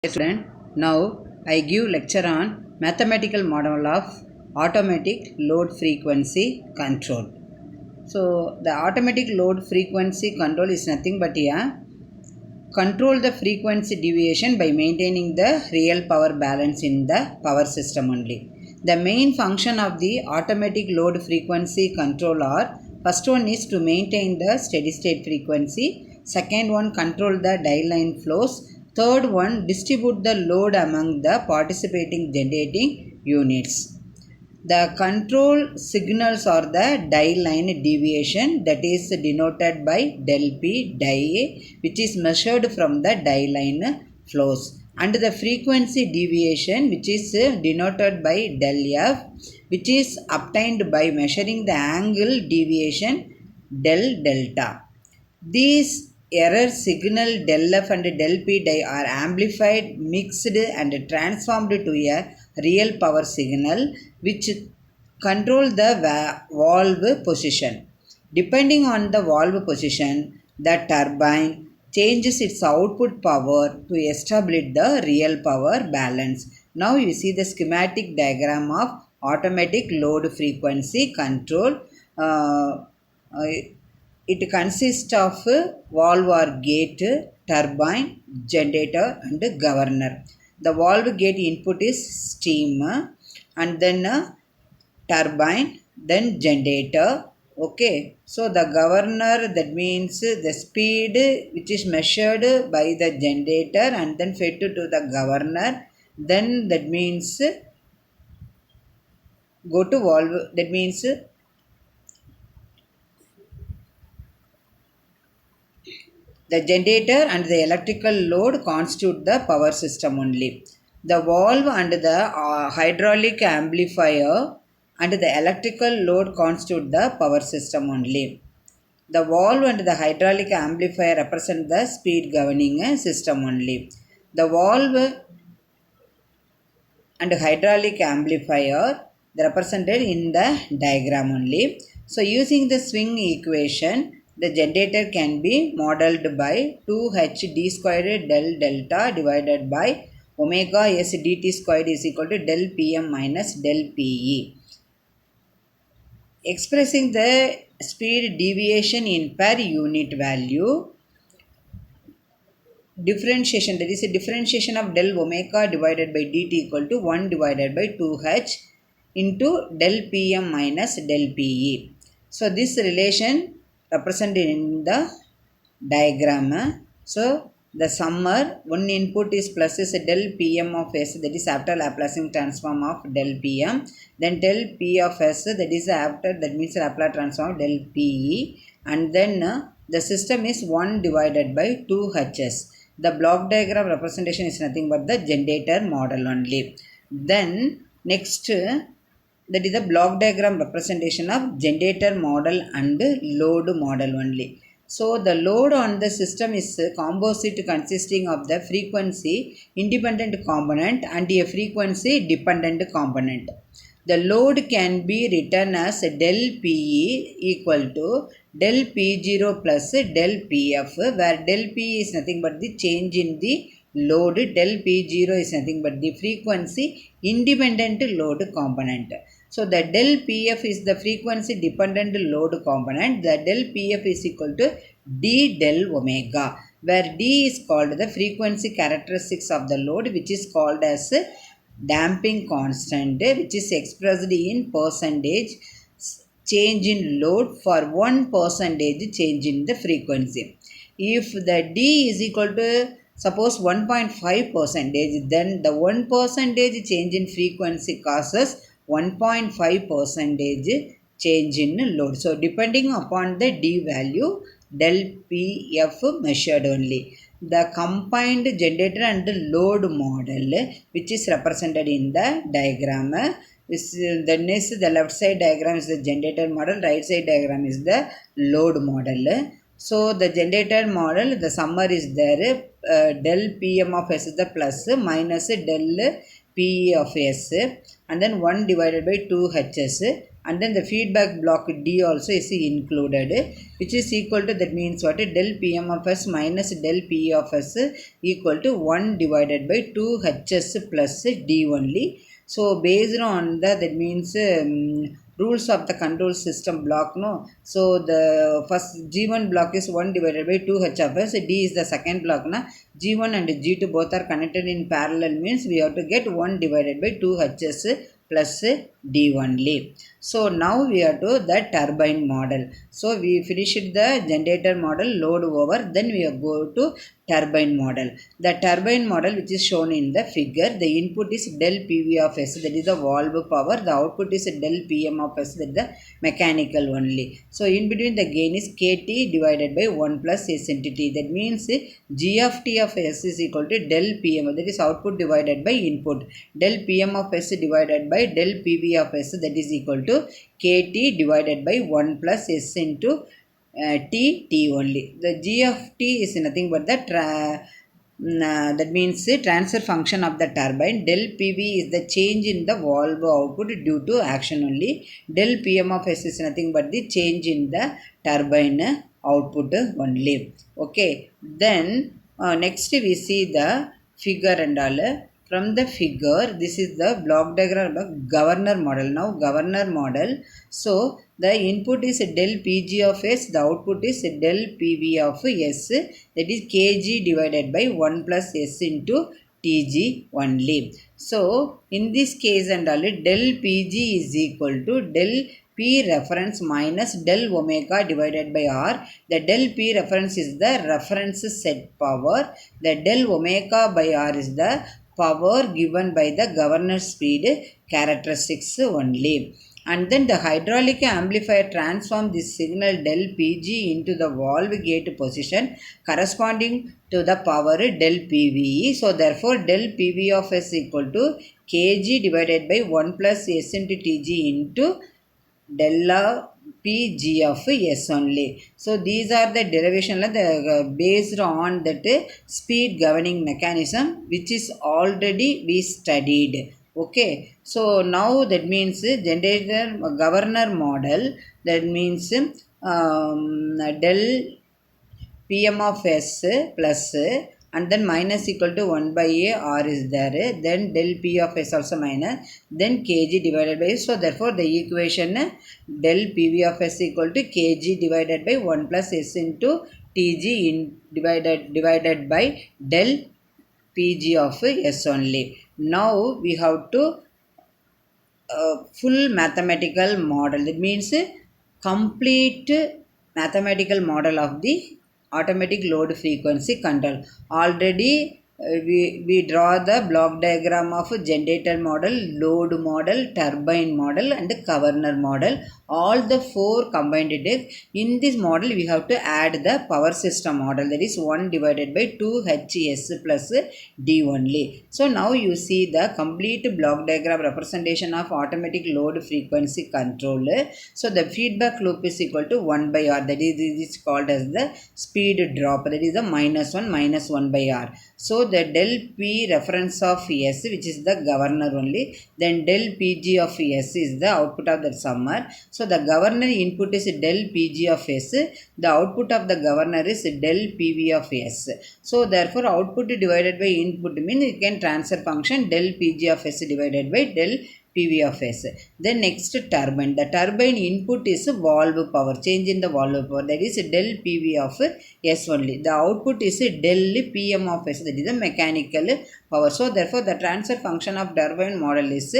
Student, now I give lecture on mathematical model of automatic load frequency control. So the automatic load frequency control is nothing but control the frequency deviation by maintaining the real power balance in the power system only. The main function of the automatic load frequency control are: first one is to maintain the steady state frequency, second one control the dial line flows, third one distribute the load among the participating generating units. The control signals are the dial line deviation, that is denoted by del P die, which is measured from the dial line flows, and the frequency deviation, which is denoted by del F, which is obtained by measuring the angle deviation del delta. These error signal del F and del P die are amplified, mixed and transformed to a real power signal which control the valve position. Depending on the valve position, the turbine changes its output power to establish the real power balance. Now you see the schematic diagram of automatic load frequency control. It consists of valve or gate, turbine, generator and governor. The valve gate input is steam, and then turbine, then generator. Okay, so the governor, that means the speed which is measured by the generator and then fed to the governor. Then that means go to valve, that means the generator and the electrical load constitute the power system only. The valve and the hydraulic amplifier and the electrical load constitute the power system only. The valve and the hydraulic amplifier represent the speed governing system only. The valve and hydraulic amplifier represented in the diagram only. So using the swing equation, the generator can be modeled by 2h d squared del delta divided by omega s dt squared is equal to del pm minus del pe. Expressing the speed deviation in per unit value, differentiation, that is a differentiation of del omega divided by dt equal to 1 divided by 2h into del pm minus del pe. So this relation represented in the diagram. So the summer, one input is plus is del pm of s, that is after Laplacian transform of del pm, then del p of s, that is after, that means Laplace transform of del pe, and then the system is 1 divided by 2hs. The block diagram representation is nothing but the generator model only. Then next, that is the block diagram representation of generator model and load model only. So the load on the system is a composite consisting of the frequency independent component and a frequency dependent component. The load can be written as del PE equal to del P0 plus del PF, where del P is nothing but the change in the load, del P0 is nothing but the frequency independent load component. So the del PF is the frequency dependent load component. The del PF is equal to d del omega, where d is called the frequency characteristics of the load, which is called as damping constant, which is expressed in percentage change in load for 1% change in the frequency. If the d is equal to suppose 1.5%, then the 1% change in frequency causes 1.5% change in load. So depending upon the d value, del pf measured only. The combined generator and load model, which is represented in the diagram, then is the left side diagram is the generator model, right side diagram is the load model. So the generator model, the summary is there, del pm of s is the plus minus del pe of s, and then 1 divided by 2hs and then the feedback block D also is included, which is equal to, that means what, del Pm of S minus del P of S equal to 1 divided by 2 Hs plus D only. So based on that means rules of the control system block, no. So the first G1 block is 1 divided by 2 H of S, D is the second block, na. G1 and G2 both are connected in parallel, means we have to get 1 divided by 2 Hs plus D only. So now we are to the turbine model. So we finished the generator model, load over, then we go to turbine model. The turbine model which is shown in the figure, the input is del PV of S, that is the valve power, the output is del PM of S, that is the mechanical only. So in between the gain is KT divided by 1 plus S into T, that means G of T of S is equal to del PM, that is output divided by input, del PM of S divided by del PV of S, that is equal to KT divided by 1 plus S into T only. The G of T is nothing but the that means transfer function of the turbine. Del PV is the change in the valve output due to action only. Del PM of S is nothing but the change in the turbine output only. Okay. Then next we see the figure and all. From the figure, this is the block diagram of governor model. Now governor model. So the input is del Pg of S, the output is del Pv of S, that is Kg divided by 1 plus S into Tg only. So in this case and all, del Pg is equal to del P reference minus del omega divided by R. The del P reference is the reference set power. The del omega by R is the power given by the governor speed characteristics only. And then the hydraulic amplifier transform this signal del Pg into the valve gate position corresponding to the power del PVE. So therefore del PV of S equal to Kg divided by 1 plus S into Tg into del Pg of S only. So these are the derivation based on that speed governing mechanism which is already we studied. Okay. So now that means generator governor model, that means del PM of S plus and then minus equal to 1 by A R is there, then del P of S also minus, then Kg divided by S. So therefore the equation del PV of S equal to Kg divided by 1 plus S into Tg in divided by del Pg of S only. Now we have to full mathematical model, that means complete mathematical model of the automatic load frequency control. Already we draw the block diagram of generator model, load model, turbine model and governor model. All the four combined it. In this model we have to add the power system model, that is 1 divided by 2 Hs plus D only. So now you see the complete block diagram representation of automatic load frequency control. So the feedback loop is equal to 1 by R, that is called as the speed drop, that is the minus 1 by R. So the del P reference of S, which is the governor only, then del Pg of S is the output of the summer. So the governor input is del Pg of S, the output of the governor is del Pv of S. So therefore output divided by input means you can transfer function del Pg of S divided by del PV of S. Then next turbine. The turbine input is valve power, change in the valve power, that is del PV of S only. The output is del PM of S, that is the mechanical power. So therefore the transfer function of turbine model is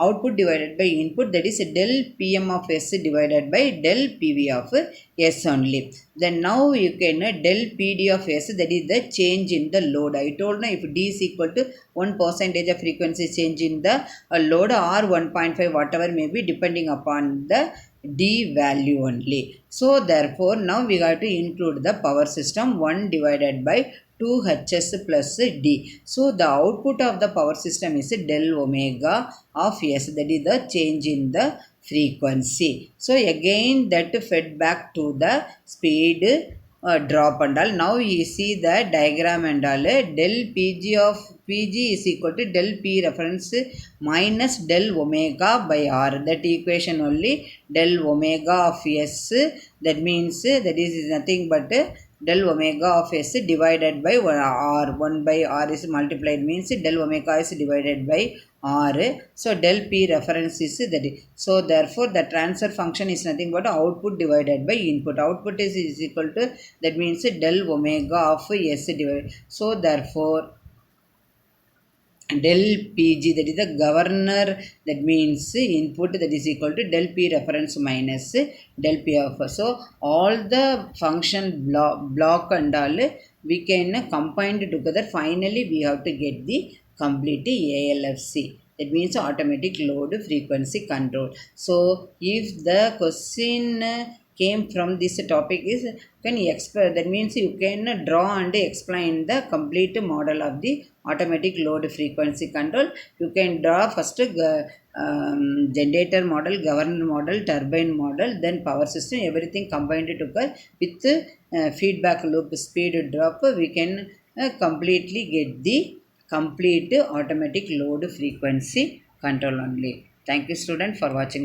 output divided by input, that is del PM of S divided by del PV of S only. Then now you can del PD of S, that is the change in the load. I told now if D is equal to 1% of frequency change in the load or 1.5 whatever may be depending upon the D value only. So therefore now we got to include the power system 1 divided by 2 Hs plus D. So the output of the power system is del omega of S, that is the change in the frequency. So again that fed back to the speed drop and all. Now you see the diagram and all. Del Pg of Pg is equal to del P reference minus del omega by R. That equation only, del omega of S, that means that is nothing but del omega of S divided by R. 1 by R is multiplied, means del omega is divided by R. So del P reference is that. So therefore the transfer function is nothing but output divided by input. Output is equal to, that means del omega of S divided. So therefore del Pg, that is the governor, that means input, that is equal to del P reference minus del P of. So all the function block and all we can combine together. Finally we have to get the complete ALFC, that means automatic load frequency control. So if the question came from this topic is, can you explain, that means you can draw and explain the complete model of the automatic load frequency control. You can draw first generator model, governor model, turbine model, then power system, everything combined together with feedback loop speed drop. We can completely get the complete automatic load frequency control only. Thank you student for watching.